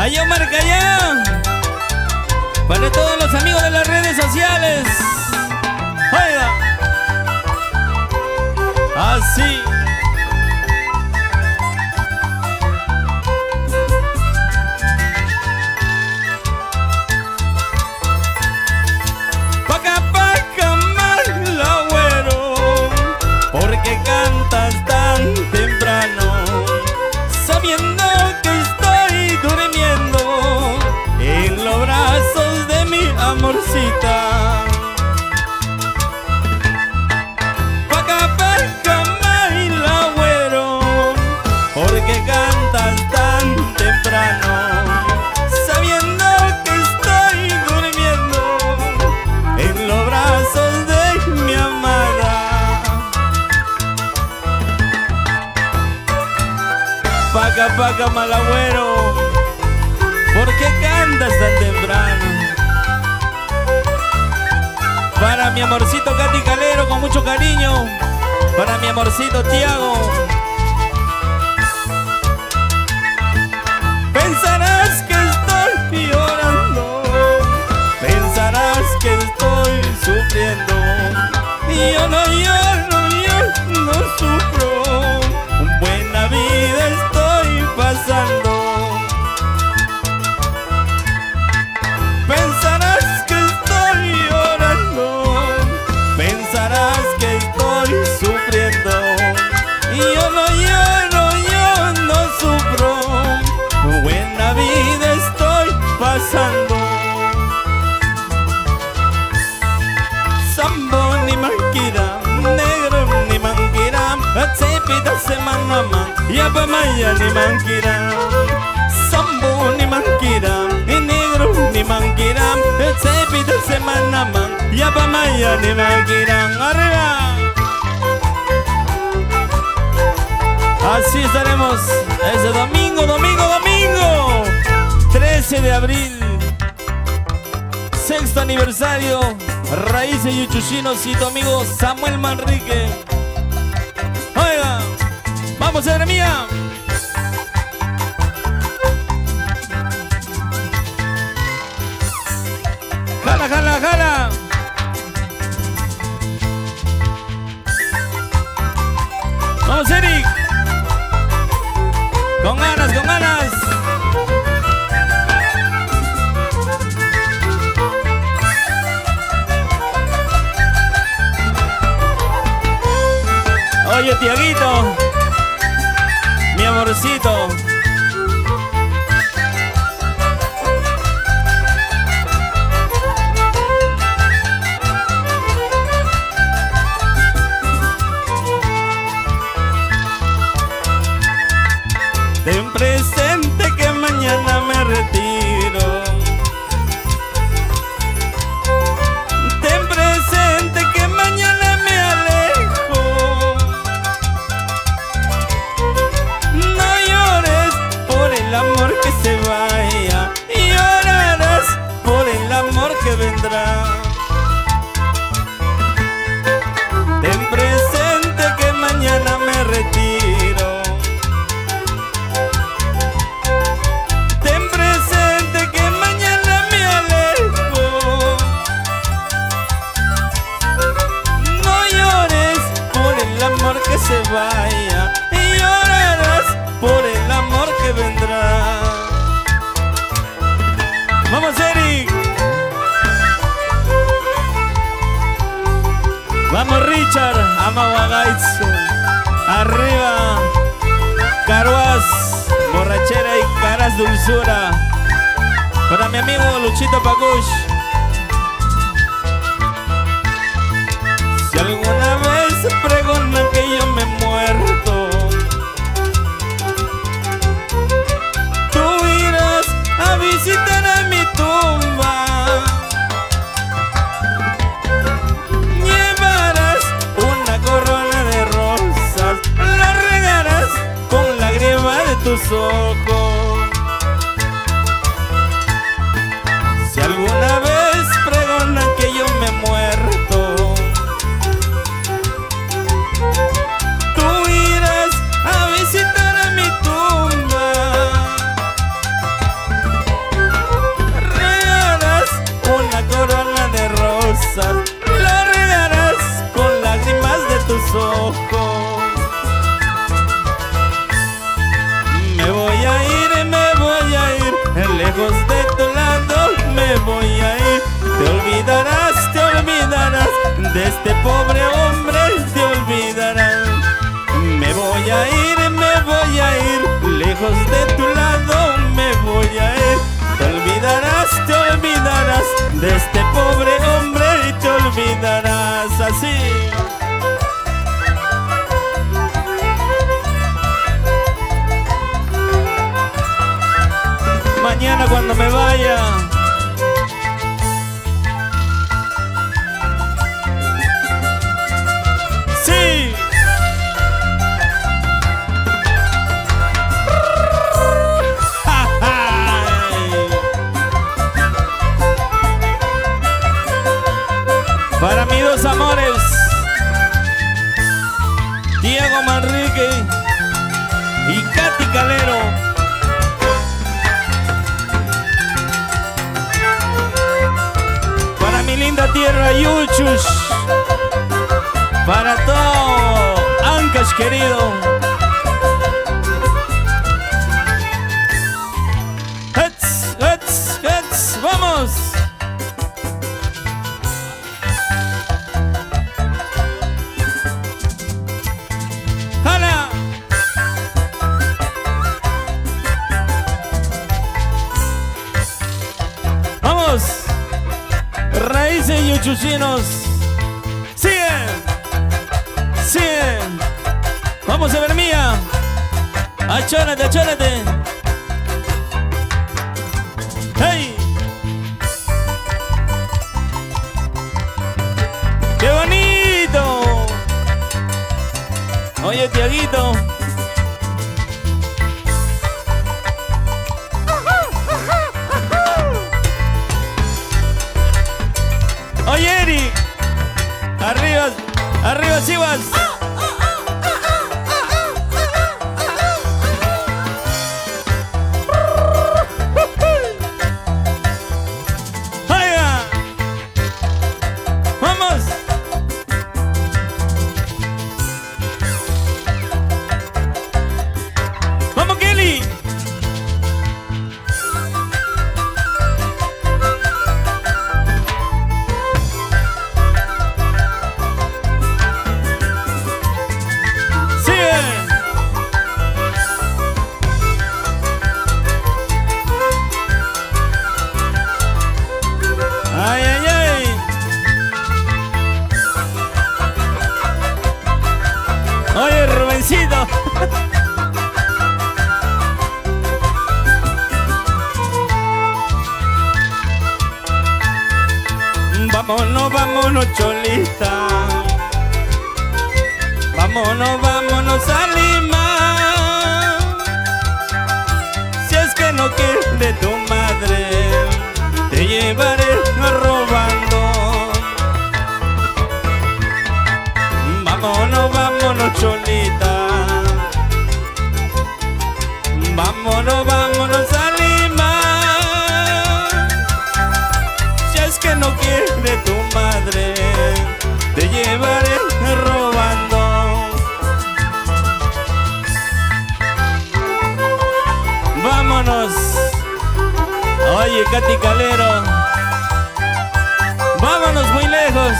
Allá Omar Callá. Para todos los amigos de las redes sociales. Oiga. Así. Paca, paca, mal agüero, porque cantas tan temprano, sabiendo que estoy durmiendo en los brazos de mi amorcita. Paca, paca, mal agüero, porque cantas tan temprano, sabiendo que estoy durmiendo en los brazos de mi amada. Paca, paca, mal agüero, ¿por qué cantas tan temprano? Para mi amorcito Katy Calero, con mucho cariño. Para mi amorcito Tiago. Pensarás que estoy llorando, pensarás que estoy sufriendo. Y yo no lloro, yo no sufro. Buena vida estoy pasando. Pensarás que estoy llorando, pensarás que estoy sufriendo. Y yo no lloro, yo no sufro. Buena vida estoy pasando. Sambo ni manquira, negro ni manquira, atsepita semana man, ya pa maya ni manquira. Sambo ni manquira, ni negro ni manquira, atsepita semana man, ya pa maya ni manquira. Arriba. Así estaremos ese domingo, 13 de abril, sexto aniversario, Raíces Yuchuchinos y tu amigo Samuel Manrique. Oiga, vamos a ver mía. Jala, jala, jala. Vamos, Eric. Con ganas, con ganas. Oye, Tiaguito, mi amorcito. Ten presente que mañana me retiro. Ten presente que mañana me alejo. No llores por el amor que se vaya, llorarás por el amor que vendrá. Ten presente que mañana me retiro. Ten presente que mañana me alejo. No llores por el amor que se vaya, y llorarás por el amor que vendrá. Vamos, Eric. Vamos, Richard. Amawagaitsu. Arriba. Caruas, borrachera y caras dulzura. Para mi amigo Luchito Pacush. Si alguna vez preguntan que yo me he muerto, tú irás a visitar a mi tumba. Llevarás una corona de rosas, la regarás con la grima de tus ojos. Si alguna vez ojos. Me voy a ir, lejos de tu lado me voy a ir. Te olvidarás de este pobre hombre, te olvidarás. Me voy a ir, lejos de tu lado me voy a ir. Te olvidarás de este pobre hombre y te olvidarás así. Mañana cuando me vaya, sí. Para mis dos amores, Diego Manrique y Katy Calero. Para mi linda tierra Yuchus, para todo Ancash querido. ¡Vamos! ¡Jala! ¡Vamos! Raíces yuchuchinos. ¡Sigue! ¡Sigue! ¡Vamos a ver mía! ¡Achólate, achólate! ¡Hey! ¡Qué bonito! Oye, Tiaguito. Oye, Eri. Arriba, arriba, Sivas. ¡Vamos! ¡Vamos, Kelly! ¡Sigue! ¡Ay, ay, ay! Oye, Rubencito. Vámonos, vámonos, Cholita. Vámonos, vámonos a Lima. Si es que no quiere tu madre, te llevaré robando. Vámonos, vámonos, Cholita. Vámonos, vámonos a Lima. Si es que no quiere tu madre, te llevaré robando. Vámonos. Oye, Katy Calero, vámonos muy lejos.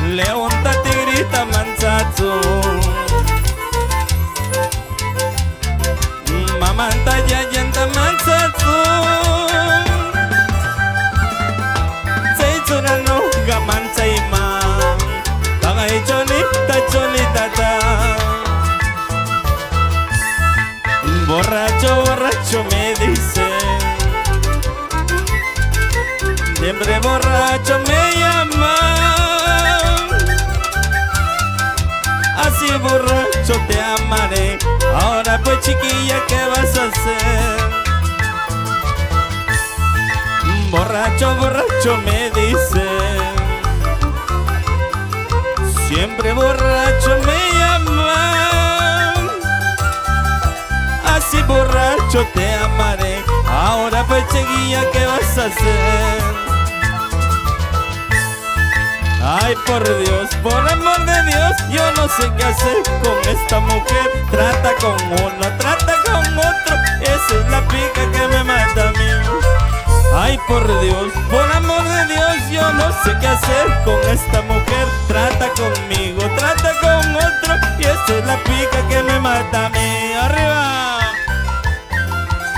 Levántate, grita Manzatsu. Mamanta ya yanta Manzatsu. Seitsura no gaman seima. Tagay cholita cholita ta. Borracho, borracho me dice. Siempre borracho me llama. Así borracho te amaré. Ahora pues chiquilla, ¿qué vas a hacer? Borracho, borracho me dice. Siempre borracho me llama. Así borracho te amaré. Ahora pues chiquilla, ¿qué vas a hacer? Ay, por Dios, por amor de Dios, yo no sé qué hacer con esta mujer. Trata con uno, trata con otro, esa es la pica que me mata a mí. Ay, por Dios, por amor de Dios, yo no sé qué hacer con esta mujer. Trata conmigo, trata con otro, y esa es la pica que me mata a mí. ¡Arriba!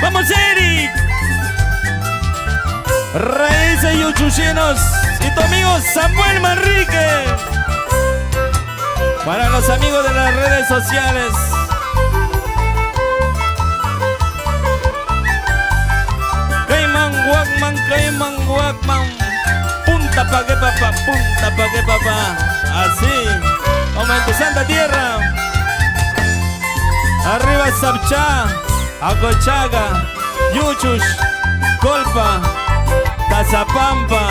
¡Vamos, Eric! Raíces y Uchuchinos y tu amigo Samuel Manrique. Para los amigos de las redes sociales. Cayman, Walkman. Punta pa' que papá, punta pa' que papá. Así, como en tu santa tierra. Arriba Sabchá, Acochaga, Yuchush, Colpa, Tazapampa.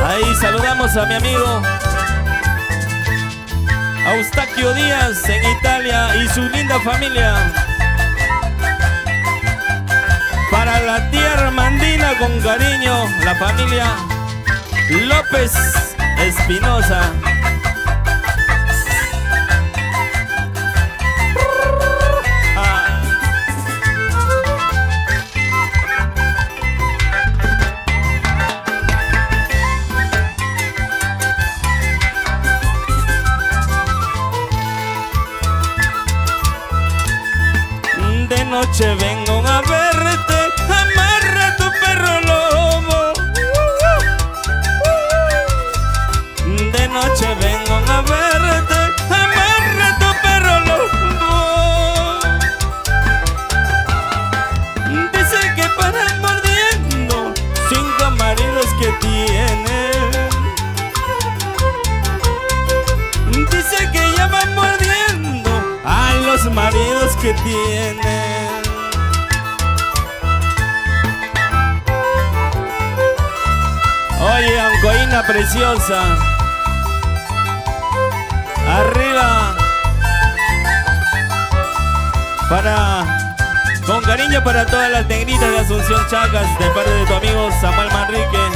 Ahí saludamos a mi amigo Eustaquio Díaz en Italia y su linda familia. Para la tierra mandina con cariño, la familia López Espinosa. De noche vengo a verte, amarra tu perro lobo. De noche vengo a verte, amarra tu perro lobo. Dice que para mordiendo 5 maridos que tiene. Dice que ya va mordiendo a los maridos que tiene. Oye, Ancoína preciosa, arriba, con cariño para todas las negritas de Asunción Chacas, de parte de tu amigo Samuel Manrique.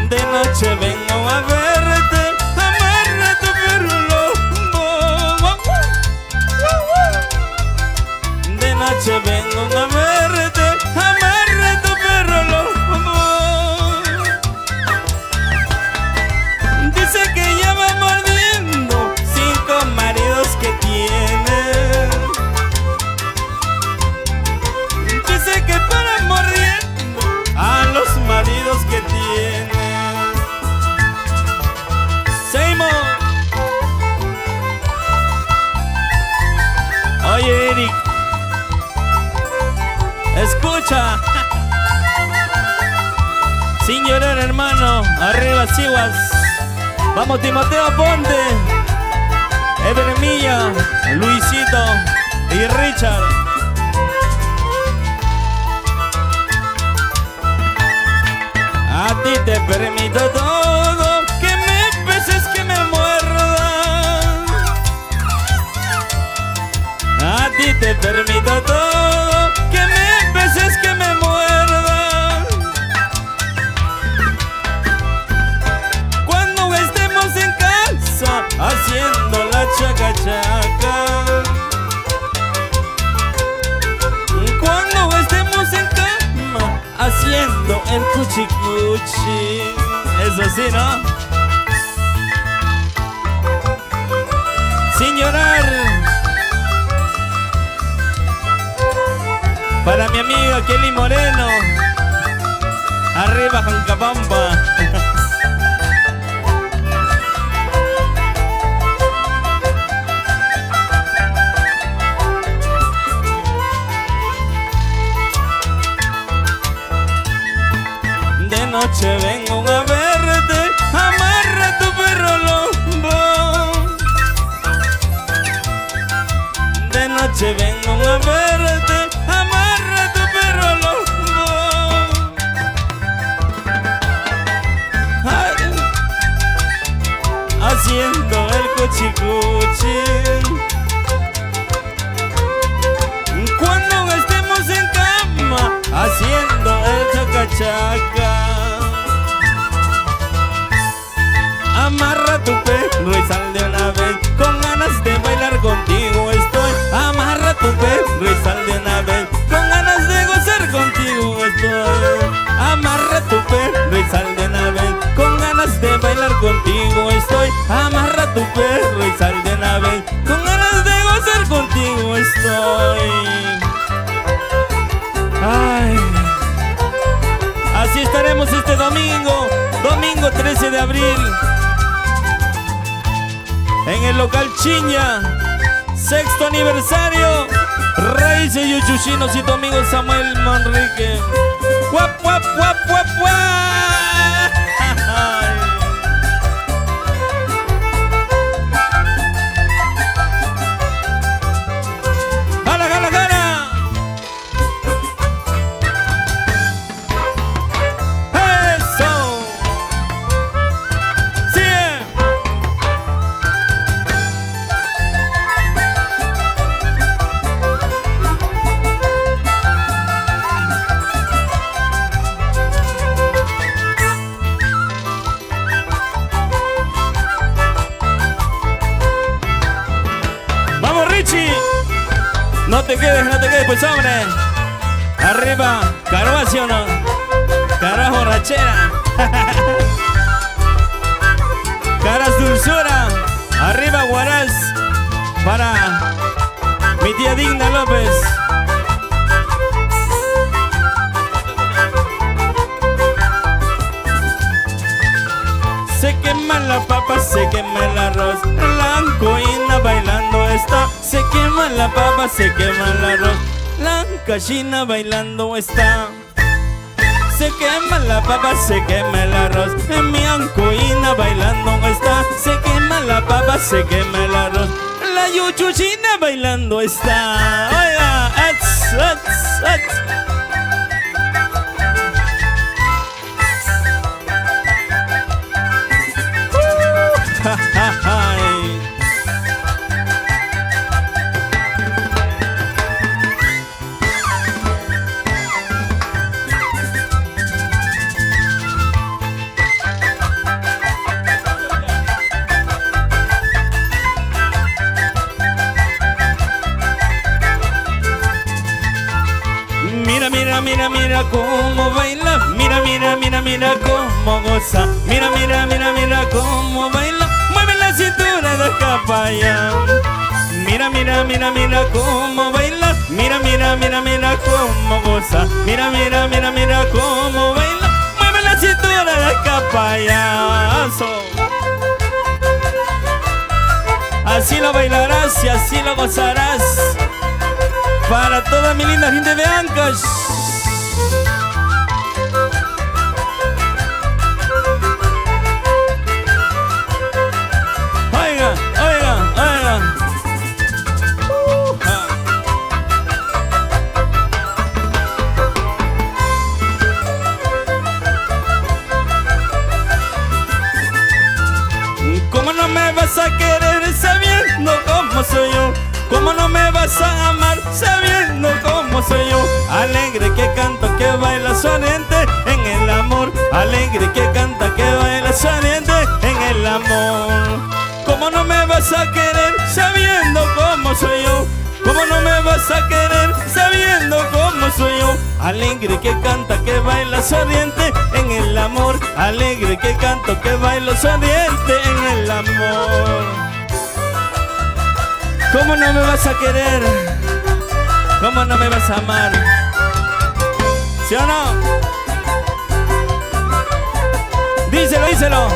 De noche vengo a verte, amarra tu perro lobo. De noche vengo a verte, amarra tu perro lobo. Dice que ya va mordiendo 5 maridos que tiene. Dice que para mordiendo a los maridos que tiene. Oye, Eric, escucha. Sin llorar, hermano. Arriba, Siguas. Vamos, Timoteo Ponte, Evermilla, Luisito y Richard. A ti te permito todo, que me beses, que me muerdas. A ti te permito todo, que me beses, que me muerdas. Cuando estemos en casa haciendo la chaca-chaca. Cuando estemos en cama haciendo el cuchi-cuchi. Eso sí, ¿no? Sin llorar. Para mi amiga Kelly Moreno, arriba Jancapampa. De noche vengo a verte, amarra tu perro lobo. De noche vengo a verte, amarra tu perro lobo. Haciendo cuchi cuchi. Cuando estemos en cama haciendo el chacachaca. Amarra tu perro y sal de una vez, con ganas de bailar contigo estoy. Amarra tu perro y sal de una vez, con ganas de gozar contigo estoy. Amarra tu perro y sal de una vez, con ganas de bailar contigo estoy. Amarra tu perro y sal de una vez, con ganas de gozar contigo estoy. Ay. Así estaremos este domingo, domingo 13 de abril. En el local Chiña, 6º aniversario, Raíces Yuchuchinos y tu amigo Samuel Manrique. ¡Guap, guap, guap, guap, guap! ¡Jala, jala, jala! ¡Eso! ¡Sí! No te quedes, pues hombre. Arriba, Carvacio, ¿no? Caras borrachera. Caras dulzura. Arriba, Guaraz. Para mi tía Digna López. Se quema la papa, se quema el arroz. La ancoína bailando está. Se quema la papa, se quema el arroz. La gallina bailando está. Se quema la papa, se quema el arroz. Mi ancoína bailando está. Se quema la papa, se quema el arroz. La yuchuchina bailando está. Oiga, Mira cómo baila, mira cómo goza. Mira cómo baila, mueve la cintura de acá para allá. Mira cómo baila, mira cómo goza. Mira cómo baila, mueve la cintura de acá para allá. Así lo bailarás y así lo gozarás. Para toda mi linda gente de Ancash. Oiga. ¿Cómo no me vas a querer sabiendo cómo soy yo? ¿Cómo no me vas a amar sabiendo cómo soy yo? Alegre que canto, que baila sonriente en el amor. Alegre que canta, que baila sonriente en el amor. ¿Cómo no me vas a querer sabiendo cómo soy yo? ¿Cómo no me vas a querer sabiendo cómo soy yo? Alegre que canta, que baila sonriente en el amor. Alegre que canto, que bailo sonriente en el amor. ¿Cómo no me vas a querer? ¿Cómo no me vas a amar? ¿Sí o no? Díselo.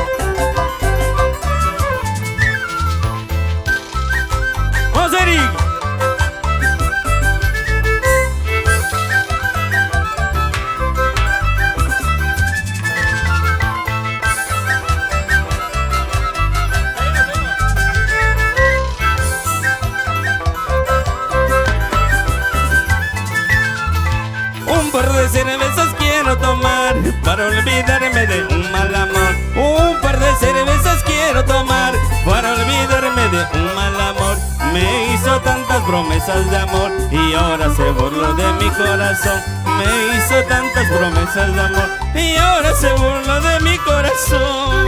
Vamos, Eric. Un par de cervezas quiero tomar para olvidarme de un mal amor. Un par de cervezas quiero tomar para olvidarme tantas promesas de amor y ahora se burló de mi corazón. Me hizo tantas promesas de amor y ahora se burló de mi corazón.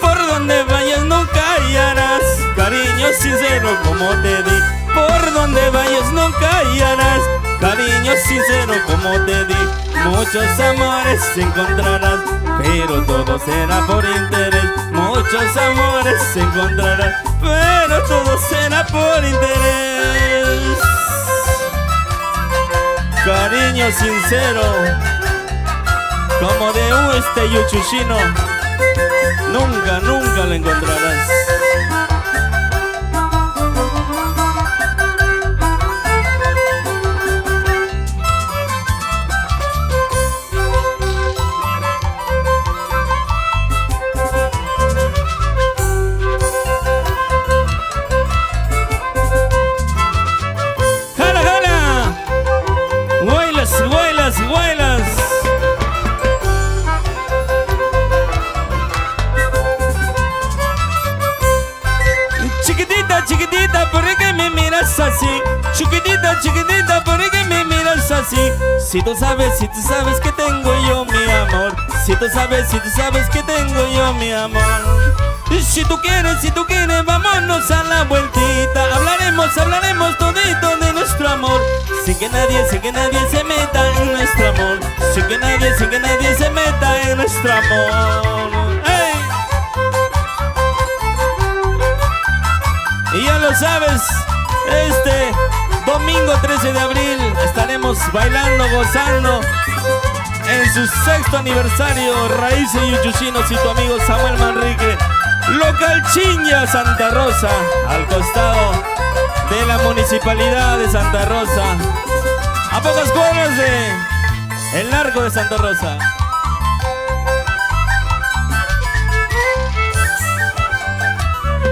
Por donde vayas nunca hallarás cariño sincero como te di. Por donde vayas nunca hallarás cariño sincero como te di. Muchos amores encontrarás, pero todo será por interés. Muchos amores encontrarás, pero todo será por interés. Cariño sincero como de un yuchuchino, nunca, nunca lo encontrarás. Huelas. Chiquitita, chiquitita, ¿por qué me miras así? Chiquitita, chiquitita, ¿por qué me miras así? Si tú sabes que tengo yo mi amor. Si tú sabes que tengo yo mi amor. Si tú quieres, vámonos a la vueltita. Hablaremos todito de nuestro amor. Sin que nadie se meta en nuestro amor. Sin que nadie se meta en nuestro amor. ¡Ey! Y ya lo sabes, este domingo 13 de abril estaremos bailando, gozando en su 6º aniversario Raíces Yuchuchinos y tu amigo Samuel Manrique. Local Chiña, Santa Rosa, al costado de la Municipalidad de Santa Rosa, a pocas cuadras de el Largo de Santa Rosa.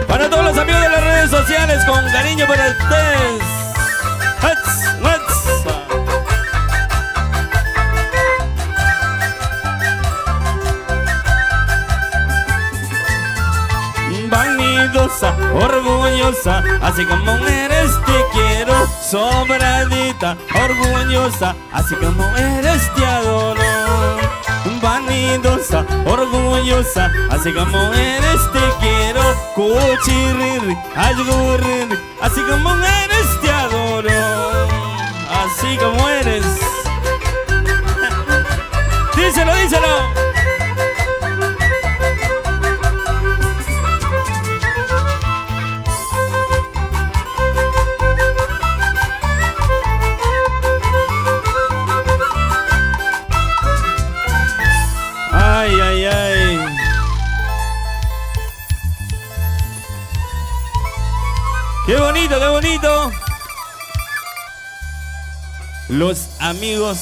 Para todos los amigos de las redes sociales, con cariño para ustedes. Vanidosa, orgullosa, así como eres te quiero. Sobradita, orgullosa, así como eres te adoro. Vanidosa, orgullosa, así como eres te quiero. Cuchirri, ayurri, así como eres te adoro. Así como eres. Díselo, díselo. Ay, ay, ay. Qué bonito, qué bonito. Los amigos